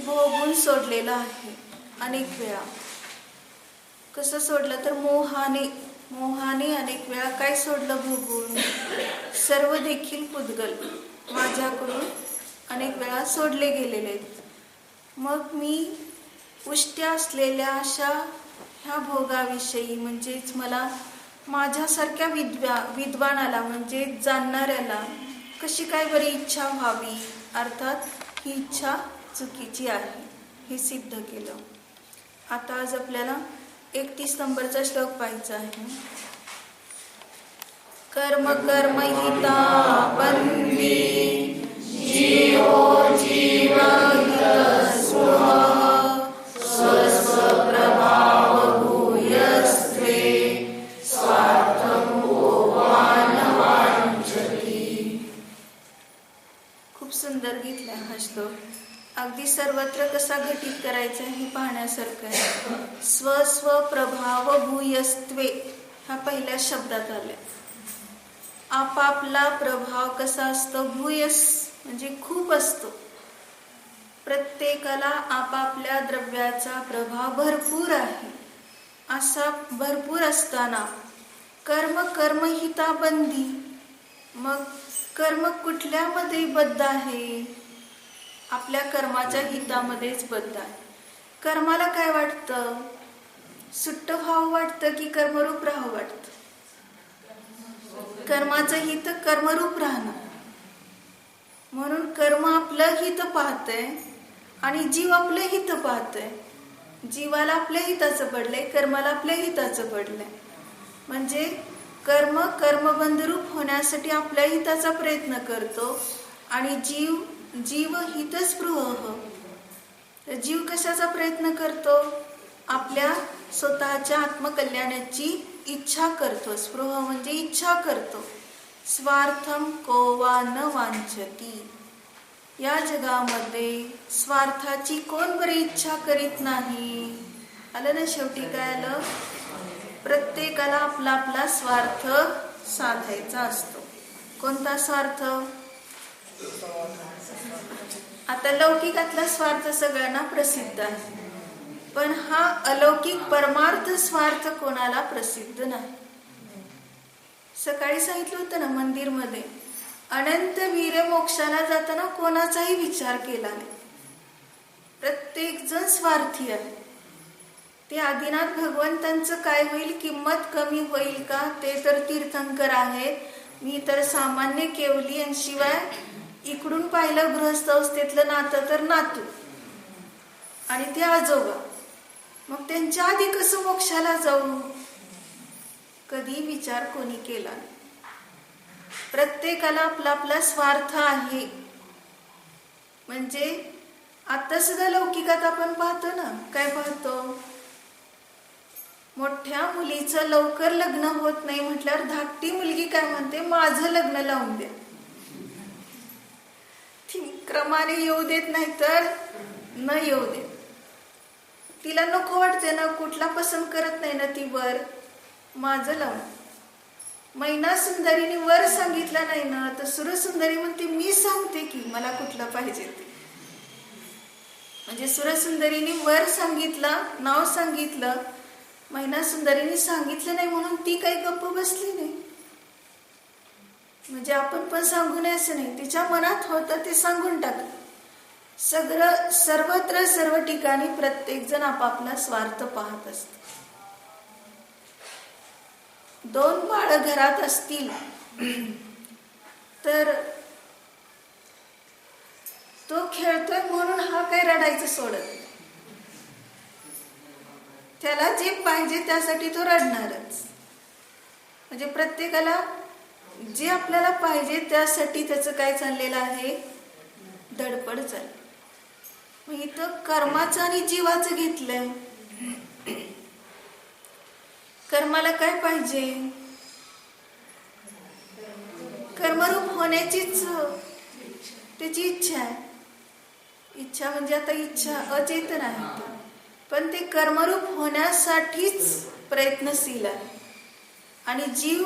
भोगून सोडलेलं आहे अनेक वेळा. कसं सोडलं तर मोहाने अनेक वेळा काय सोडलं भोगून, सर्व देखील पुद्गल माझ्याकडून अनेक वेळा सोडले गेलेले आहेत. मग मी उष्ट्या असलेल्या अशा ह्या भोगाविषयी, म्हणजेच मला माझ्यासारख्या विद्वानाला म्हणजे जाणणाऱ्याला कशी काय बरी इच्छा व्हावी, अर्थात ही इच्छा चुकीची आहे हे सिद्ध केलं. आता आज आपल्याला 31 नंबरचा श्लोक पाहायचा आहे. कर्म कर्म हिता बंदी जीवो जीव स्वस्वप्रभाव भूयस्त्वे स्वार्थं भोगान वाञ्छति. खूप सुंदर घेतलाय हा श्लोक. अगदी सर्वत्र कसा घटित करायचा हे पाहण्यासारखं आहे. स्वस्वप्रभाव भूयस्त्वे हा पहिल्या शब्दात आलाय. आपापला प्रभाव कसा असतो, भूयस म्हणजे खूप असतो. प्रत्येकाला आपापल्या द्रव्याचा प्रभाव भरपूर आहे. असा भरपूर असताना कर्महिता बंदी, मग कर्म कुठल्यामध्ये बद्ध आहे? आपल्या कर्माच्या हितामध्येच बद्ध आहे. कर्माला काय वाटतं? सुट्ट व्हावं वाटतं की कर्मरूप राहावं वाटतं? कर्माचं हित कर्मरूप राहणं. म्हणून कर्म आपलं हित पाहतंय आणि जीव आपलं हित पाहतंय. जीवाला आपल्या हिताचं पडलंय, कर्माला आपल्या हिताचं पडलंय. म्हणजे कर्म कर्मबंधरूप होण्यासाठी आपल्या हिताचा प्रयत्न करतो आणि जीव हितस्पृह. जीव कशाचा प्रयत्न करतो? आपल्या स्वतःच्या आत्मकल्याणाची इच्छा करतो. स्पृह म्हणजे इच्छा करतो. स्वार्थम को वा न वांछति. या जगामध्ये स्वार्थाची कोण बरी इच्छा करीत नाही? आलं ना शेवटी काय आलं? प्रत्येकाला आपला आपला स्वार्थ साधायचा असतो. कोणता स्वार्थ? आता लौकिकातला स्वार्थ सगळ्यांना प्रसिद्ध आहे, पण हा अलौकिक परमार्थ स्वार्थ कोणाला प्रसिद्ध नाही. सकाळी सांगितलं होतं ना, मंदिरमध्ये अनंत वीर मोक्षाला जाताना कोणाचाही विचार केला नाही. प्रत्येक जण स्वार्थी आहे. ते आदिनाथ भगवंतांचं काय होईल, किंमत कमी होईल का? ते तर तीर्थंकर आहेत, मी तर सामान्य केवली, आणि शिवाय इकडून पाहिलं गृहस्थ अवस्थेतलं नातं तर नातू आणि ते आजोबा. मग त्यांच्या आधी कसं मोक्षाला जाऊ? कधी विचार कोणी केला नाही. प्रत्येकाला आपला आपला स्वार्थ आहे. म्हणजे आता सुद्धा लौकिकात आपण पाहतो ना, काय पाहतो? मोठ्या मुलीचं लवकर लग्न होत नाही म्हटल्यावर धाकटी मुलगी काय म्हणते, माझं लग्न लावून द्या. ती क्रमाने येऊ देत नाही तर न येऊ देत. तिला नको वाटते ना, कुठला पसंत करत नाही ना ती वर, माझं लावून. मैना सुंदरीने वर सांगितला नाही ना, तर सुरसुंदरी म्हणते मी सांगते की मला कुठलं पाहिजे ते. म्हणजे सुरसुंदरीने वर सांगितलं, नाव सांगितलं, मैना सुंदरीने सांगितलं नाही म्हणून ती काही गप्प बसली नाही. म्हणजे आपण पण सांगू नये असं नाही, तिच्या मनात होतं ते सांगून टाकलं. सर्वत्र सर्व ठिकाणी प्रत्येक जण आपापला स्वार्थ पाहत असतो. 2 बाळ घरात असतील तर तो खेळतोय म्हणून हा काय रडायचं सोडत. त्याला जे पाहिजे त्यासाठी तो रडणारच. म्हणजे प्रत्येकाला जे आपल्याला पाहिजे त्यासाठी त्याचं काय चाललेलं आहे, धडपड चालली. मग इथं कर्माचं आणि जीवाचं घेतलंय. कर्माला काय पाहिजे? कर्मरूप होण्याचीच त्याची इच्छा आहे. इच्छा म्हणजे आता इच्छा अचेतन आहे, पण ते कर्मरूप होण्यासाठीच प्रयत्नशील आहे. आणि जीव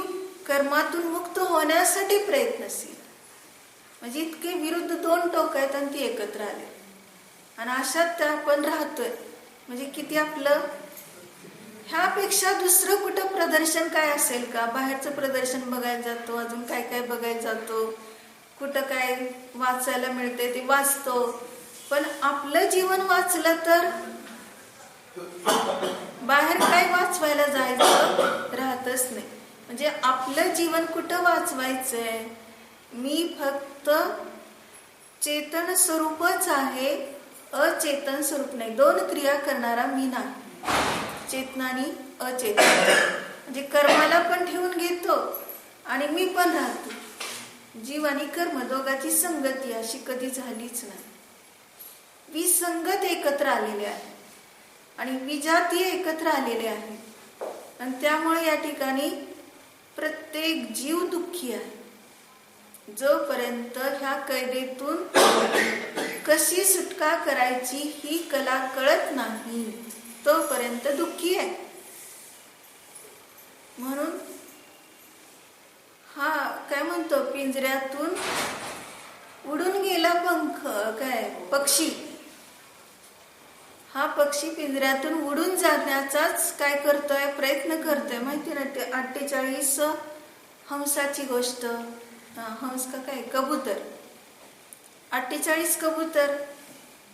कर्मातून मुक्त होण्यासाठी प्रयत्नशील. म्हणजे इतके विरुद्ध 2 टोक आहेत आणि ती एकत्र आले. आणि अशात त्या आपण राहतोय म्हणजे किती आपलं. ह्यापेक्षा दुसरं कुठं प्रदर्शन काय असेल का? बाहेरचं प्रदर्शन बघायला जातो, अजून काय काय बघायला जातो, कुठं काय वाचायला मिळते ते वाचतो, पण आपलं जीवन वाचलं तर बाहेर काय वाचवायला जायचं राहतच नाही. म्हणजे आपलं जीवन कुठं वाचवायचंय? मी फक्त चेतन स्वरूपच आहे, अचेतन स्वरूप नाही. दोन क्रिया करणारा मी नाही, चेतना आणि अचेतन. म्हणजे कर्माला पण ठेवून घेतो आणि मी पण राहतो. जीव आणि कर्म दोघांची संगती अशी कधी झालीच नाही. विसंगत एकत्र आलेले आहे आणि विजातीय एकत्र आलेले आहे. आणि त्यामुळे या ठिकाणी प्रत्येक जीव दुःखी आहे. जोपर्यंत ह्या कैदेतून कशी सुटका करायची ही कला कळत नाही तोपर्यंत दुःखी आहे. म्हणून हा काय म्हणतो, पिंजऱ्यातून उडून गेला पंख, काय पक्षी, हा पक्षी पिंजऱ्यातून उडून जाण्याचाच काय करतोय, प्रयत्न करतोय. माहिती ना ते 48 हंसाची गोष्ट. हंस का काय, कबूतर, 48 कबूतर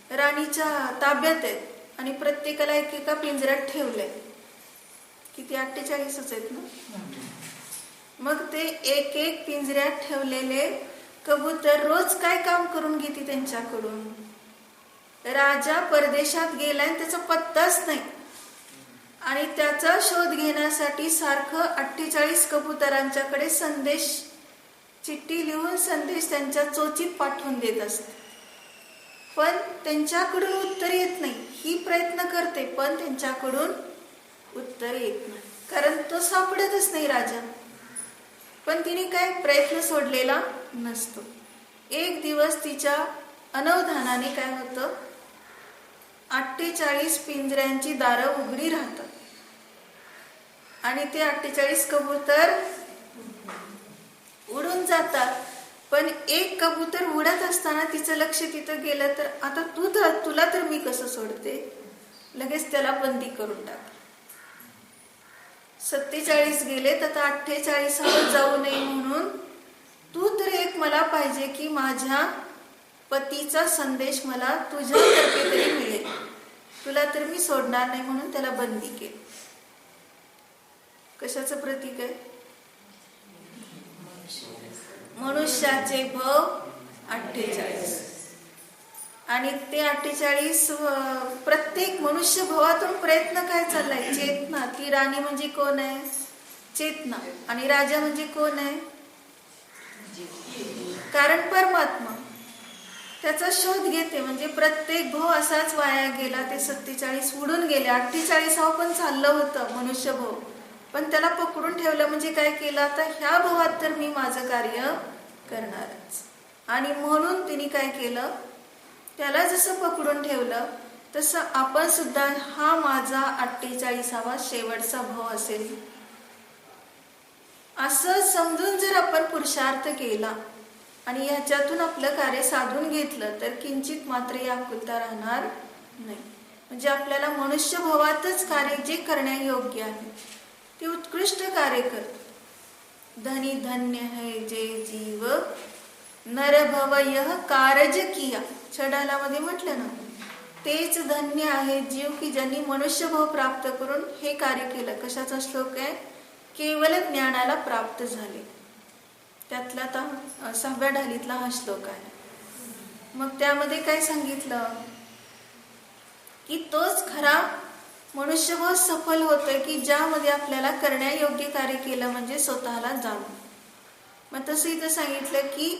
राणीच्या ताब्यात आहेत आणि प्रत्येकाला एकेका पिंजऱ्यात ठेवलंय. किती 48च आहेत ना. मग ते एक एक पिंजऱ्यात ठेवलेले कबूतर रोज काय काम करून घेते त्यांच्याकडून. राजा परदेशात गेलाय, त्याचा पत्ताच नाही आणि त्याचा शोध घेण्यासाठी सारखं 48 कबुतरांच्याकडे संदेश, चिठ्ठी लिहून संदेश त्यांच्या चोचीत पाठवून देत असते. पण त्यांच्याकडून उत्तर येत नाही. ही प्रयत्न करते पण त्यांच्याकडून उत्तर येत नाही, कारण तो सापडतच नाही राजा. पण तिने काय प्रयत्न सोडलेला नसतो. एक दिवस तिच्या अनवधानाने काय होतं, 48 पिंजऱ्यांची दारं उघडी राहतात आणि ते 48 कबूतर उडून जातात. पण एक कबूतर उडत असताना तिचं लक्ष तिथं गेलं तर आता तुला तर मी कसं सोडते, लगेच त्याला बंदी करून टाक. 47 गेले तर 48 जाऊ नये म्हणून तू तर एक मला पाहिजे की माझ्या पतीचा संदेश मला तुझ्यातर्फे तरी मिळेल, तुला तर मी सोडणार नाही म्हणून त्याला बंदी केली. कशाचं प्रतीक आहे? मनुष्याचे भव 48 आणि ते 48 प्रत्येक मनुष्य भवातून प्रयत्न काय चाललाय, चेतना. ती राणी म्हणजे कोण आहे, चेतना. आणि राजा म्हणजे कोण आहे, कारण परमात्मा. त्याचा शोध घेते. म्हणजे प्रत्येक भव असाच वाया गेला. ते 47 उडून गेले. 48 पण चाललं होतं मनुष्य भव, पण त्याला पकडून ठेवलं. म्हणजे काय केलं, आता ह्या भवात तर मी माझं कार्य करणारच. आणि म्हणून तिने काय केलं, त्याला जसं पकडून ठेवलं तसं आपण सुद्धा हा माझा 48वा शेवटचा भव असेल असं समजून जर आपण पुरुषार्थ केला आणि ह्याच्यातून आपलं कार्य साधून घेतलं तर किंचित मात्र व्याकुलता राहणार नाही. म्हणजे आपल्याला मनुष्य भवातच कार्य जे करण्यायोग्य आहे ते उत्कृष्ट कार्य करतो. धनी धन्य है जे जीव नरभव यह कारज किया. छडालामध्ये म्हटलं ना, तेच धन्य आहे जीव की ज्यांनी मनुष्यभाव प्राप्त करून हे कार्य केलं. कशाचा श्लोक आहे, केवल ज्ञानाला प्राप्त झाले. त्यातला 6व्या ढालीतला हा श्लोक आहे. मग त्यामध्ये काय सांगितलं की तोच खरा मनुष्यभाव सफल होतोय की ज्यामध्ये आपल्याला करण्यायोग्य कार्य केलं म्हणजे स्वतःला जाणून. मग तसं इथं सांगितलं की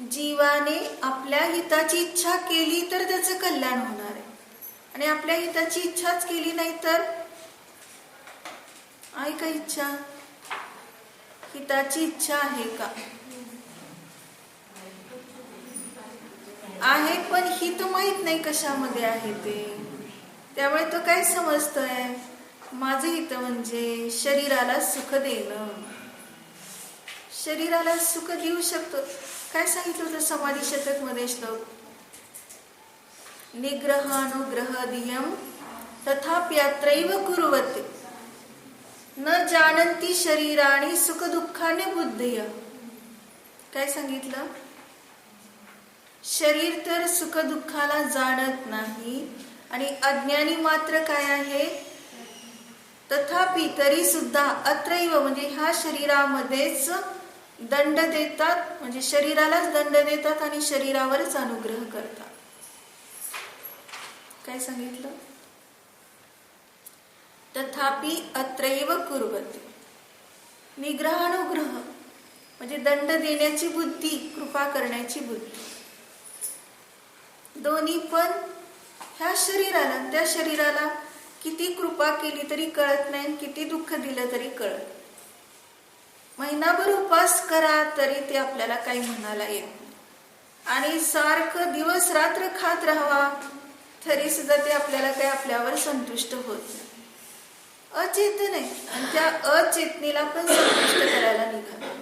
जीवाने आपल्या हिताची इच्छा केली तर त्याचं कल्याण होणार आहे आणि आपल्या हिताची इच्छाच केली नाही तर आहे का इच्छा, हिताची इच्छा आहे का, आहे पण हित माहित नाही कशामध्ये आहे ते. त्यामुळे तो काय समजतोय, माझं हित म्हणजे शरीराला सुख देणं, शरीराला सुख देऊ शकतो. काय सांगितलं होतं समाधी शतक मध्ये श्लोक, निग्रहानुग्रहधियं तथाप्यत्रैव कुर्वते न जानन्ति शरीराणि सुखदुःखानि बुद्धय. काय सांगितलं? शरीर तर सुखदुःखाला जाणत नाही आणि अज्ञानी मात्र काय आहे? तथापि तरी सुद्धा अत्रैव म्हणजे ह्या शरीरामध्येच दंड देतात, म्हणजे शरीरालाच दंड देतात आणि शरीरावरच अनुग्रह करतात. काय सांगितलं? तथापि अत्रैव कुर्वते. निग्रहानुग्रह म्हणजे दंड देण्याची बुद्धी, कृपा करण्याची बुद्धी, दोन्ही पण ह्या शरीराला, त्या शरीराला किती कृपा केली तरी कळत नाही, किती दुःख दिलं तरी कळत. महिनाभर उपास करा तरी ते आपल्याला काही म्हणायला येत नाही, आणि सारखं दिवस रात्र खात राहावा तरी सुद्धा ते आपल्याला काही आपल्यावर संतुष्ट होत नाही. अचेतन आहे आणि त्या अचेतनेला पण संतुष्ट करायला निघालं,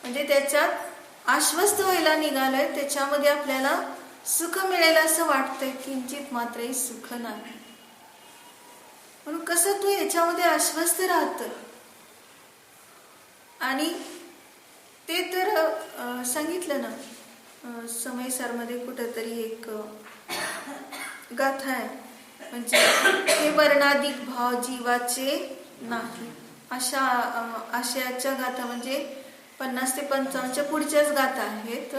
म्हणजे त्याच्यात आश्वस्त व्हायला निघालंय, त्याच्यामध्ये आपल्याला सुख मिळेल असं वाटतंय, किंचित मात्रही सुख नाही. म्हणून कसं तू याच्यामध्ये आश्वस्त राहत. आणि ते तर सांगितलं ना, समयसार मध्ये कुठंतरी एक गाथा आहे, म्हणजे हे वर्णाधिक भाव जीवाचे नाही, अशा आशयाच्या गाथा, म्हणजे 50 ते 55 पुढच्याच गाथा आहेत.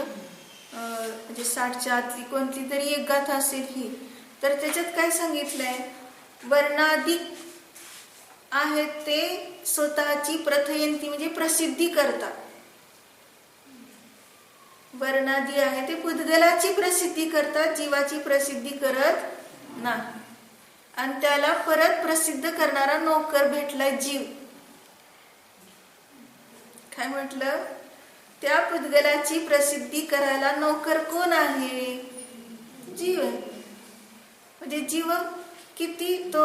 म्हणजे 60च्या आतली कोणती तरी एक गाथा असेल ही. तर त्याच्यात काय सांगितलंय? वर्णाधिक आहेत ते स्वतःची प्रथयंती म्हणजे प्रसिद्धी करतात. वर्णादी आहे ते पुद्गलाची प्रसिद्धी करतात, जीवाची प्रसिद्धी करत नाही. आणि त्याला परत प्रसिद्ध करणारा नोकर भेटलाय जीव. काय म्हटलं? त्या पुद्गलाची प्रसिद्धी करायला नोकर कोण आहे? जीव आहे. म्हणजे जीव किती तो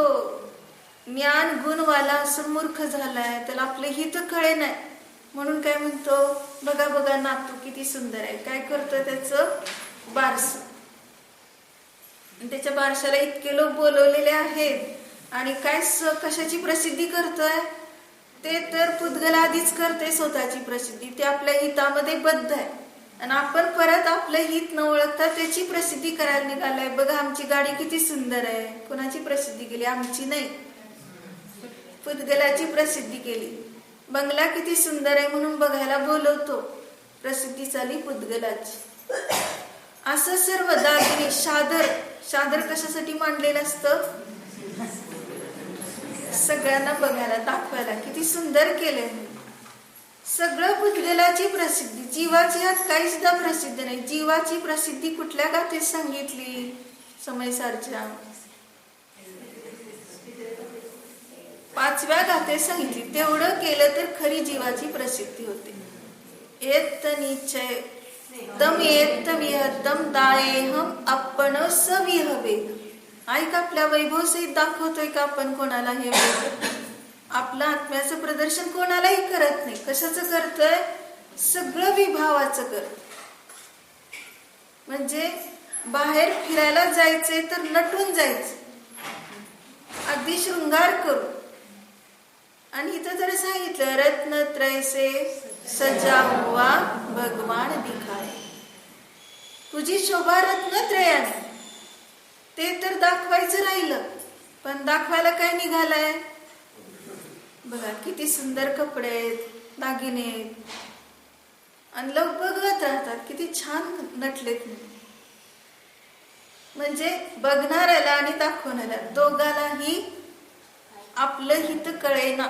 ज्ञान गुणवाला असं मूर्ख झालाय, त्याला आपले हित कळे नाही, म्हणून काय म्हणतो? बघा बघा नातू किती सुंदर आहे. काय करतो? त्याचं बारस, त्याच्या बारशाला इतके लोक बोलवलेले आहेत आणि काय कशाची प्रसिद्धी करतोय? ते तर पुद्गल आधीच करते स्वतःची प्रसिद्धी, ते आपल्या हितामध्ये बद्ध आहे, आणि आपण परत आपलं हित न ओळखता त्याची प्रसिद्धी करायला निघालाय. बघा आमची गाडी किती सुंदर आहे. कोणाची प्रसिद्धी केली? आमची नाही, पुद्गलाची प्रसिद्धी केली. बंगला किती सुंदर आहे म्हणून बघायला बोलवतो, प्रसिद्धी झाली पुद्गलाची. असं सर्व दागिने, शादर कशासाठी मांडलेलं असतं? सगळ्यांना बघायला, दाखवायला किती सुंदर केलंय. सगळं पुद्गलाची प्रसिद्धी, जीवाची ह्यात काही सुद्धा प्रसिद्ध नाही. जीवाची प्रसिद्धी कुठल्या गाथेत सांगितली? समयसारच्या 5व्या गाथेत सांगितली. तेवढं केलं तर खरी जीवाची प्रसिद्धी होते. येत निश्चय तम येत विहतम दायेहम आपण सविहवे. ऐक, आपल्या वैभव सहित दाखवतोय का आपण कोणाला हे वैभव? आपलं आत्म्याचं प्रदर्शन कोणालाही करत नाही. कशाचं करतोय? सगळं विभावाचं करत. म्हणजे बाहेर फिरायला जायचंय तर नटून जायचं, अगदी शृंगार करू. आणि इथं तर सांगितलं रत्नत्रय से सजा हुआ भगवान दिखाए. तुझी शोभा रत्नत्रयाने, ते तर दाखवायचं राहिलं, पण दाखवायला काय निघालाय? बघा किती सुंदर कपडे आहेत, दागिने आहेत, आणि लोक बघत राहतात किती छान नटलेत. म्हणजे बघणाऱ्याला आणि दाखवणाऱ्याला दोघालाही आपलं हित कळेना,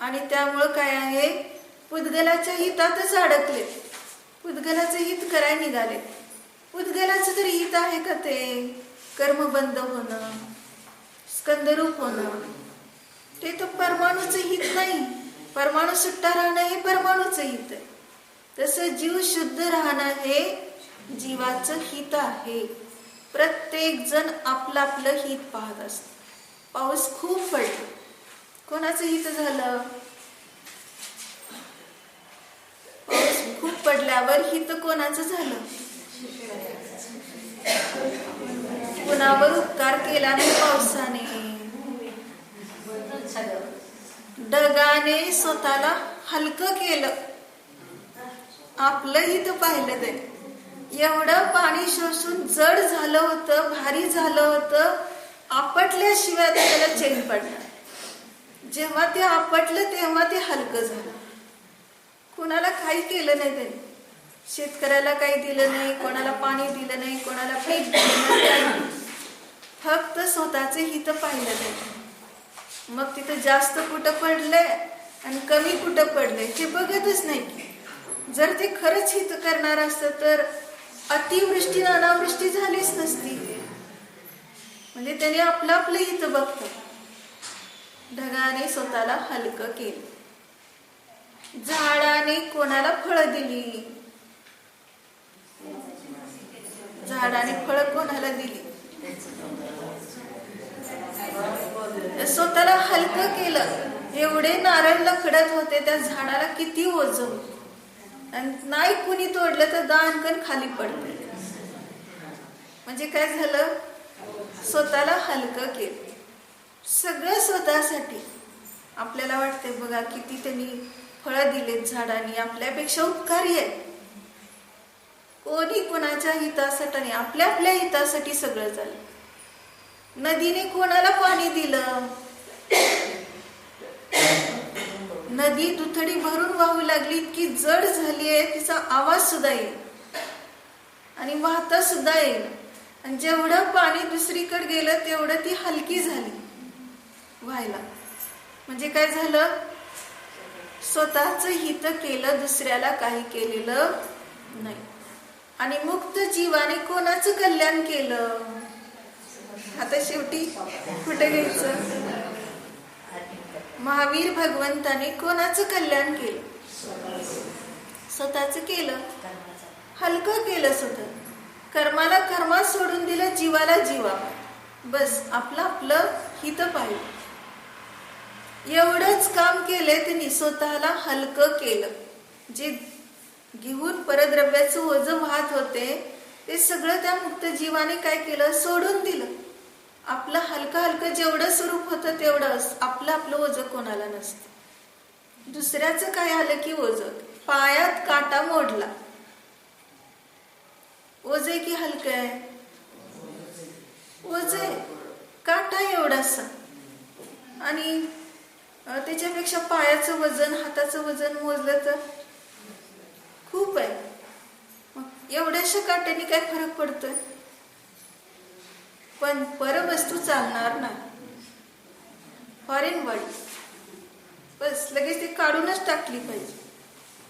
आणि त्यामुळं काय आहे? पुद्गलाच्या हितातच अडकले, पुद्गलाचं हित करायला निघाले. पुद्गलाचं तरी हित आहे का? ते कर्मबंध होणं, स्कंदरूप होणं, ते तर परमाणूचं हित नाही. परमाणू सुट्टा राहणं हे परमाणूचं हित आहे. तसं जीव शुद्ध राहणं हे जीवाचं हित आहे. प्रत्येक जण आपलं आपलं हित पाहत असत. पाऊस खूप पडला, कोणाचं हित झालं? पाऊस खूप पडल्यावर हित कोणाचं झालं? कुणावर उपकार केला नाही पावसाने, ढगाने स्वतःला हलकं केलं, आपलं हित पाहिलं ते. एवढं पाणी शोषून जड झालं होतं, भारी झालं होतं, आपटल्याशिवाय त्याला चैन पडणार. जेव्हा ते आपटलं तेव्हा ते हलकं झालं. कुणाला काही केलं नाही त्याने, शेतकऱ्याला काही दिलं नाही, कोणाला पाणी दिलं नाही, कोणाला पीक दिलं नाही, फक्त स्वतःचे हित पाहिलं त्याने. मग तिथं जास्त कुठं पडलंय आणि कमी कुठं पडलंय ते बघतच नाही. जर ते खरंच हित करणार असतं तर अतिवृष्टी अनावृष्टी झालीच नसती. म्हणजे त्याने आपलं आपलं हित बघतं. ढगाने स्वतःला हलकं केलं, झाडाने कोणाला फळं दिली, झाडाने फळं कोणाला दिली, स्वतःला हलकं केलं. एवढे नारळ लकडत होते त्या झाडाला, किती ओझं होतं, आणि नाही कुणी तोडलं तर दाणकन खाली पडते. म्हणजे काय झालं, स्वतःला हलकं केलं, सगळं स्वतःसाठी. आपल्याला वाटते बघा किती त्यांनी फळं दिलेत झाडांनी, आपल्यापेक्षा उपकारी आहे. कोणी कोणाच्या हितासाठी नाही, आपल्या आपल्या हितासाठी सगळं झालं. नदीने कोणाला पाणी दिलं, नदी दुथडी भरून वाहू लागली, इतकी जड झाली आहे, तिचा आवाज सुद्धा येईल आणि वाहता सुद्धा येईल. आणि जेवढं पाणी दुसरीकडे गेलं तेवढं ती हलकी झाली व्हायला. म्हणजे काय झालं, स्वतःचं हित केलं, दुसऱ्याला काही केलेलं नाही. आणि मुक्त जीवाने कोणाचं कल्याण केलं. आता शेवटी कुठे घ्यायचं, महावीर भगवंताने कोणाचं कल्याण केलं, स्वतःच केलं, हलकं केलं स्वतः. कर्माला कर्मात सोडून दिलं, जीवाला जीवा, बस आपलं आपलं हित पाहिलं. एवढंच काम केलंय त्यांनी, स्वतःला हलकं केलं. जे घेऊन परद्रव्याचं ओझं वाहत होते ते सगळं त्या मुक्त जीवाने काय केलं, सोडून दिलं. आपलं हलकं हलकं जेवढं स्वरूप होतं तेवढं, आपलं आपलं ओझं कोणाला नसतं. दुसऱ्याचं काय आलं की ओझं, पायात काटा मोडला, ओझे की हलकं आहे, ओझे काटा एवढासा, आणि त्याच्यापेक्षा पायाचं वजन, हाताचं वजन मोजलं तर खूप आहे. मग एवढ्याशा काट्याने काय फरक पडतोय. पण परवस्तू चालणार नाही, फॉरेन बॉडी, बस लगेच ती काढूनच टाकली पाहिजे.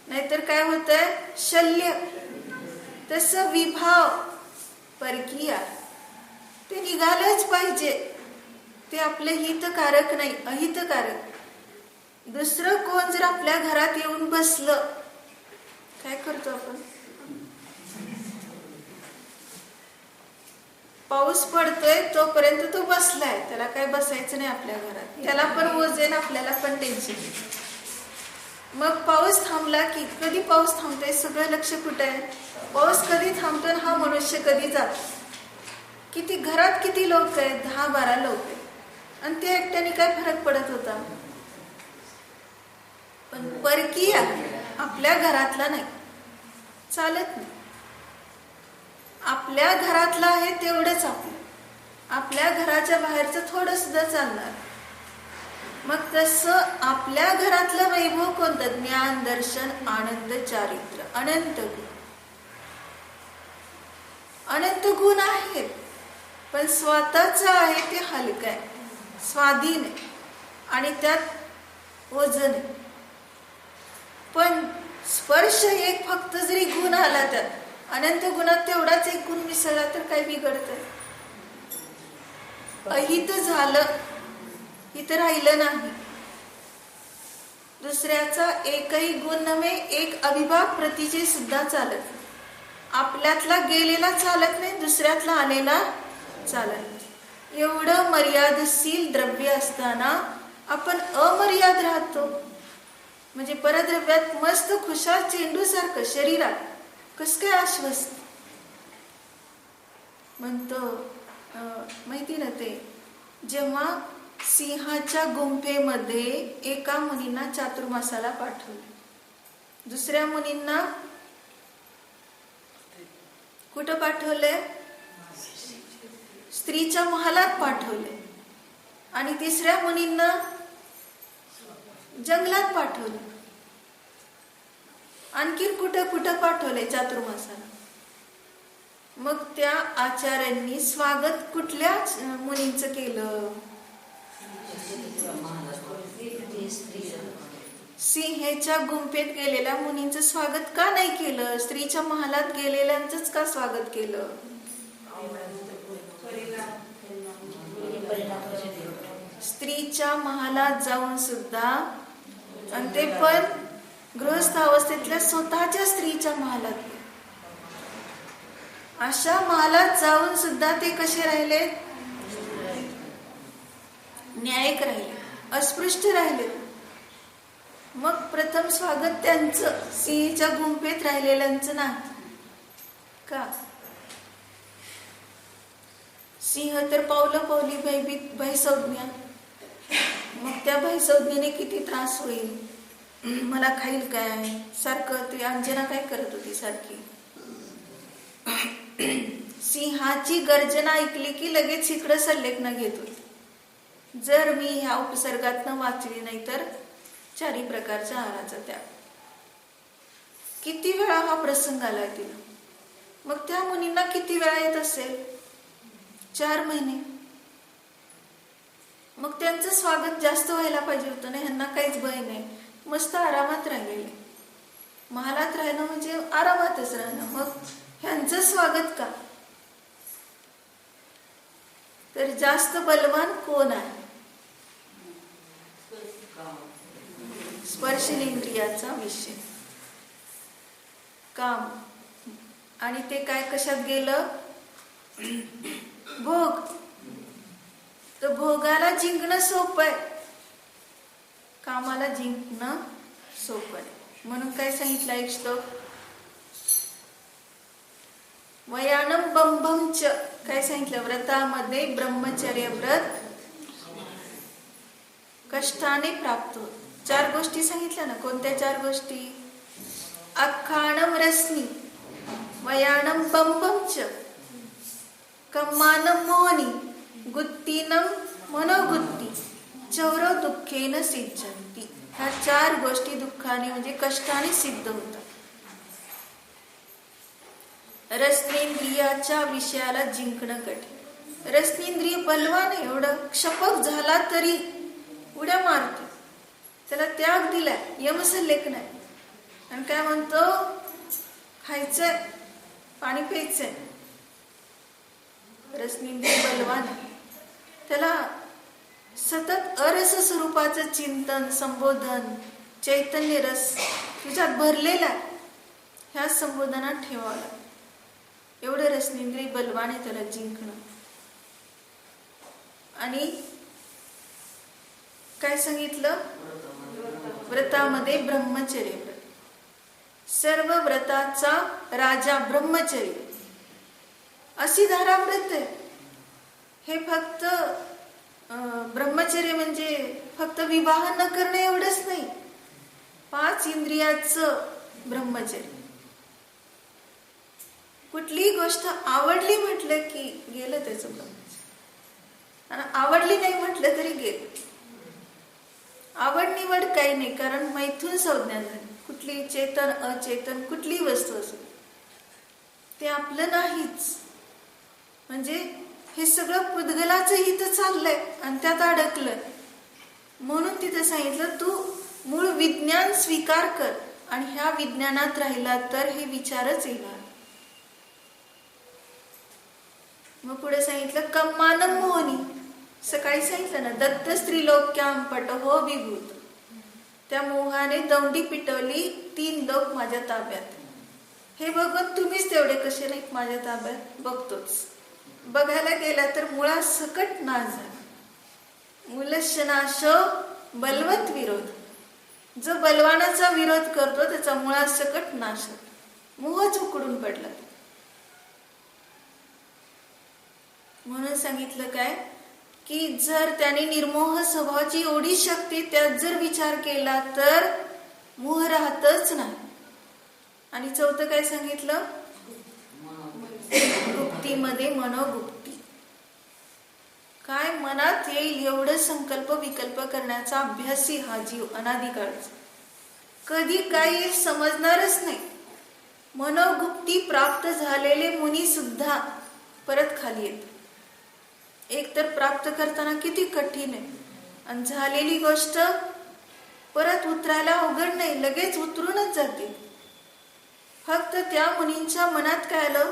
नाहीतर काय होतंय, शल्य, तसं विभाव, परकीय, ते निघालंच पाहिजे. ते आपले हितकारक नाही, अहितकारक. दुसरं कोण जर आपल्या घरात येऊन बसलं, काय करतो आपण, पाऊस पडतोय तोपर्यंत तो बसलाय, त्याला काय बसायचं नाही आपल्या घरात, त्याला पण ओझेन, आपल्याला पण टेन्शन. मग पाऊस थांबला की, कधी पाऊस थांबतोय सगळं लक्ष कुठे आहे, पाऊस कधी थांबतोय, हा मनुष्य कधी जातो. किती घरात किती लोक आहेत, 10-12 लोक आहेत, आणि ते एकट्याने काय फरक पडत होता. पण परकीय आपल्या घरातला नाही, चालत नाही. आपल्या घरातलं आहे तेवढंच आपल्या घराच्या बाहेरचं थोडं सुद्धा चालणार. मग तसं आपल्या घरातलं वैभव कोणतं, ज्ञान, दर्शन, आनंद, चारित्र्य, अनंत गुण. अनंत गुण आहेत, पण स्वतःच आहे ते हलकं आहे, स्वाधीन आहे, आणि त्यात ओझं नाही. पण स्पर्श एक फक्त जरी गुण आला त्यात, अनंत गुणात तेवढाच एक गुण मिसळला तर काय बिघडतंय. अहित झालं, हित राहिलं नाही. दुसऱ्याचा एकही गुण नव्हे, एक अविभाग प्रतीचे सुद्धा चालत. आपल्यातला गेलेला चालत नाही, दुसऱ्यातला आलेला चालत. एवढं मर्यादशील द्रव्य असताना आपण अमर्याद राहतो. म्हणजे परद्रव्यात मस्त खुशाल चेंडू सारखं शरीरात कस काय आश्वस्त. म्हणतो माहिती ना ते, जेव्हा सिंहाच्या गुंफेमध्ये एका मुनींना चातुर्मासाला पाठवले, दुसऱ्या मुनींना कुठं पाठवले? स्त्रीच्या महालात पाठवले, आणि तिसऱ्या मुनींना जंगलात पाठवले. आणखी कुठं कुठं पाठवले चातुर्मासाला. मग त्या आचार्यांनी स्वागत कुठल्या मुनींचं केलं? सिंहेच्या गुंफेत गेलेल्या मुनींचं स्वागत का नाही केलं? स्त्रीच्या महालात गेलेल्यांचंच का स्वागत केलं? स्त्रीच्या महालात जाऊन सुद्धा, आणि ते पण गृहस्थ अवस्थेतल्या स्वतःच्या स्त्रीच्या महालात, अशा महालात जाऊन सुद्धा ते कसे राहिले? न्यायिक राहिले, अस्पृश्य राहिले. मग प्रथम स्वागत त्यांचं, सिंहाच्या गुंफेत राहिलेल्यांचं नाही का? सिंह तर पावलं पावली भयभीत, भयसंज्ञा. मग त्या भयसंज्ञेने किती त्रास होईल, मला खाईल काय, सारखं ते अंजना काय करत होती सारखी. सिंहाची गर्जना ऐकली की लगेच इकडं संलेखन घेत होती. जर मी ह्या उपसर्गातनं वाचली नाही तर चारी प्रकारच्या आहाराचा त्याग. किती वेळा हा प्रसंग आलाय तिला. मग त्या मुनींना किती वेळा येत असेल? 4 महिने. मग त्यांचं स्वागत जास्त व्हायला पाहिजे होतं ना. ह्यांना काहीच भय नाही, मस्त आरामात राहिलेले. महालात राहणं म्हणजे आरामातच राहणं. मग ह्यांचं स्वागत का? तर जास्त बलवान कोण आहे? स्पर्शेंद्रियाचा विषय, काम. आणि ते काय कशात गेलं? भोग. तर भोगाला जिंकणं सोपं आहे, कामाला जिंकणं सोपं आहे. म्हणून काय सांगितलं एक श्लोक? वयानम बंभम च. काय सांगितलं? व्रतामध्ये ब्रह्मचर्य व्रत कष्टाने प्राप्त होत. 4 गोष्टी सांगितल्या ना. कोणत्या 4 गोष्टी? अख्खाणम रसनी, वयानम बंभम च, कम्मानम मोहनी, गुत्तीनम मनोगुत्ती, चौरो दुःखेन सिद्धंती. ह्या 4 गोष्टी दुःखाने म्हणजे कष्टाने सिद्ध होतात. रसनेंद्रियाच्या विषयाला जिंकणं कठीण. रसनेंद्रिय बलवान आहे, एवढं क्षपक झाला तरी उड्या मारतो. त्याला त्याग दिलाय, यमसल्लेख नाही. आणि काय म्हणतो? खायचंय, पाणी प्यायचंय. रसनेंद्रिय बलवान आहे, त्याला सतत अरस स्वरूपाचं चिंतन, संबोधन, चैतन्य रस तुझ्यात भरलेला आहे, ह्या संबोधनात ठेवावं. एवढं रसनेंद्रिय बलवान आहे, त्याला जिंकणं. आणि काय सांगितलं? व्रतामध्ये ब्रह्मचर्य व्रत. सर्व व्रताचा राजा ब्रह्मचर्य. अशी धारा व्रत आहे. हे फक्त ब्रह्मचर्य म्हणजे फक्त विवाह न करणे एवढंच नाही. 5 इंद्रियाचं ब्रह्मचर्य. कुठलीही गोष्ट आवडली म्हटलं की गेलं त्याचं ब्रह्मचर्य, आणि आवडली नाही म्हटलं तरी गेलं. आवड निवड काही नाही, कारण मैथून संज्ञा झाली. कुठली चेतन अचेतन कुठलीही वस्तू असो ते आपलं नाहीच. म्हणजे हे सगळं पुद्गलाचं हित चाललंय आणि त्यात अडकलंय. म्हणून तिथे सांगितलं तू मूळ विज्ञान स्वीकार कर, आणि ह्या विज्ञानात राहिला तर हे विचारच येणार. मग पुढे सांगितलं कम्मानम मोहनी. सकाळी सांगितलं ना, दत्त स्त्रीलोक्याम पट हो विभूत. त्या मोहाने दौंडी पिटवली, 3 लोक माझ्या ताब्यात. हे बघत तुम्हीच तेवढे कसे नाहीत माझ्या ताब्यात? बघतोच. बघायला गेला तर मुळा सकट नाश झाला. मूलशनाश बलवत विरोध. जो बलवानाचा विरोध करतो त्याचा मुळा सकट नाश होतो. मोहच उकडून पडला. म्हणून सांगितलं काय की जर त्याने निर्मोह स्वभावाची एवढी शक्ती त्यात जर विचार केला तर मोह राहतच नाही. आणि चौथं काय सांगितलं, गुप्तीमध्ये मनोगुप्ती. काय मनात येईल एवढं संकल्प विकल्प करण्याचा अभ्यासी हा जीव अनादिकाळचा. कधी काय येईल समजणारच नाही. मनोगुप्ती प्राप्त झालेले मुनी सुद्धा परत खाली येत. एक तर प्राप्त करताना किती कठीण आहे, आणि झालेली गोष्ट परत उतरायला अवघड नाही, लगेच उतरूनच जाते. फक्त त्या मुनींच्या मनात काय आलं,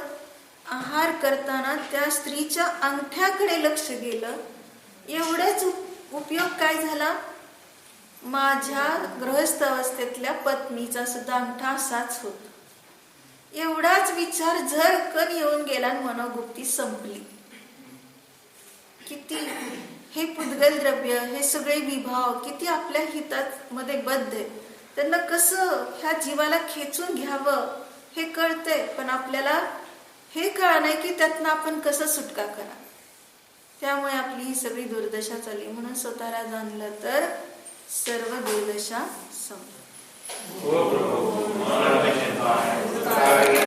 आहार करताना त्या स्त्रीच्या अंगठ्याकडे लक्ष गेलं. एवढाच उपयोग काय झाला, माझ्या गृहस्थ अवस्थेतल्या पत्नीचा सुद्धा अंगठा असाच होता. एवढाच विचार झरकन येऊन गेला आणि मनोगुप्ती संपली. किती हे पुद्गल द्रव्य, हे सगळे विभाव किती आपल्या हितात मध्ये बद्ध आहे. त्यांना कसं ह्या जीवाला खेचून घ्यावं हे कळतंय, पण आपल्याला हे कळलं नाही की त्यातनं आपण कसं सुटका करा. त्यामुळे आपली ही सगळी दुर्दशा चालली. म्हणून स्वतःला जाणलं तर सर्व दुर्दशा संपली.